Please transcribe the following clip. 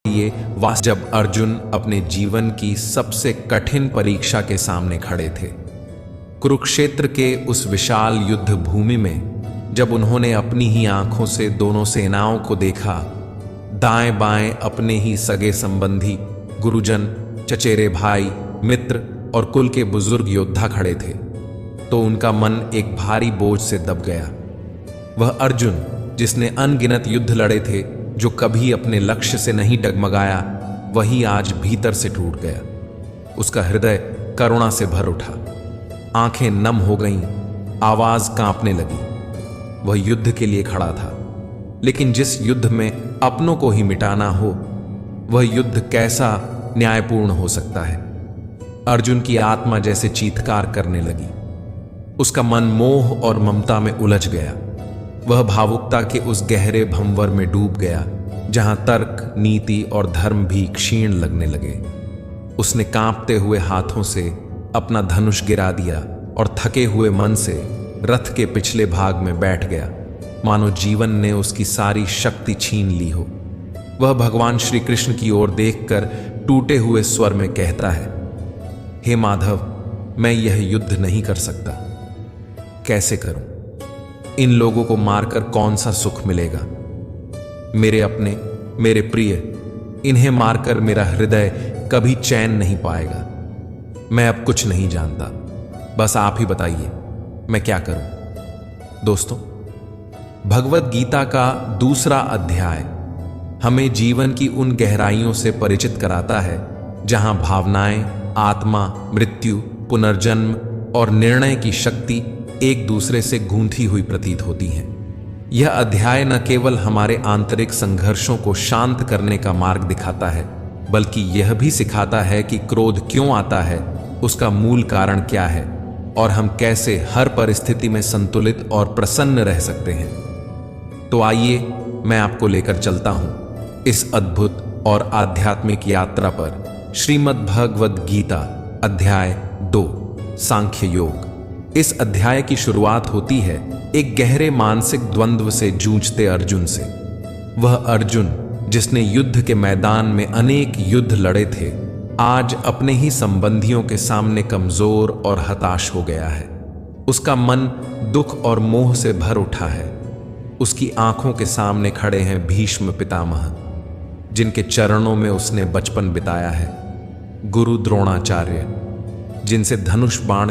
ये जब अर्जुन अपने जीवन की सबसे कठिन परीक्षा के सामने खड़े थे। कुरुक्षेत्र के उस विशाल युद्ध भूमि में जब उन्होंने अपनी ही आंखों से दोनों सेनाओं को देखा, दाएं बाएं अपने ही सगे संबंधी, गुरुजन, चचेरे भाई, मित्र और कुल के बुजुर्ग योद्धा खड़े थे, तो उनका मन एक भारी बोझ से दब गया। वह अर्जुन जिसने अनगिनत युद्ध लड़े थे, जो कभी अपने लक्ष्य से नहीं डगमगाया, वही आज भीतर से टूट गया। उसका हृदय करुणा से भर उठा, आंखें नम हो गईं, आवाज कांपने लगी। वह युद्ध के लिए खड़ा था, लेकिन जिस युद्ध में अपनों को ही मिटाना हो, वह युद्ध कैसा न्यायपूर्ण हो सकता है। अर्जुन की आत्मा जैसे चीत्कार करने लगी। उसका मन मोह और ममता में उलझ गया। वह भावुकता के उस गहरे भंवर में डूब गया जहां तर्क, नीति और धर्म भी क्षीण लगने लगे। उसने कांपते हुए हाथों से अपना धनुष गिरा दिया और थके हुए मन से रथ के पिछले भाग में बैठ गया, मानो जीवन ने उसकी सारी शक्ति छीन ली हो। वह भगवान श्री कृष्ण की ओर देखकर टूटे हुए स्वर में कहता है, हे माधव, मैं यह युद्ध नहीं कर सकता। कैसे करूं? इन लोगों को मारकर कौन सा सुख मिलेगा? मेरे अपने, मेरे प्रिय, इन्हें मारकर मेरा हृदय कभी चैन नहीं पाएगा। मैं अब कुछ नहीं जानता, बस आप ही बताइए मैं क्या करूं। दोस्तों, भगवद गीता का दूसरा अध्याय हमें जीवन की उन गहराइयों से परिचित कराता है जहां भावनाएं, आत्मा, मृत्यु, पुनर्जन्म और निर्णय की शक्ति एक दूसरे से गूंथी हुई प्रतीत होती हैं। यह अध्याय न केवल हमारे आंतरिक संघर्षों को शांत करने का मार्ग दिखाता है, बल्कि यह भी सिखाता है कि क्रोध क्यों आता है, उसका मूल कारण क्या है और हम कैसे हर परिस्थिति में संतुलित और प्रसन्न रह सकते हैं। तो आइए मैं आपको लेकर चलता हूं इस अद्भुत और आध्यात्मिक यात्रा पर। श्रीमद् भगवद गीता अध्याय 2, सांख्य योग। इस अध्याय की शुरुआत होती है एक गहरे मानसिक द्वंद्व से जूझते अर्जुन से। वह अर्जुन जिसने युद्ध के मैदान में अनेक युद्ध लड़े थे, आज अपने ही संबंधियों के सामने कमजोर और हताश हो गया है। उसका मन दुख और मोह से भर उठा है। उसकी आंखों के सामने खड़े हैं भीष्म पितामह, जिनके चरणों में उसने बचपन बिताया है, गुरु द्रोणाचार्य, जिनसे धनुष बाण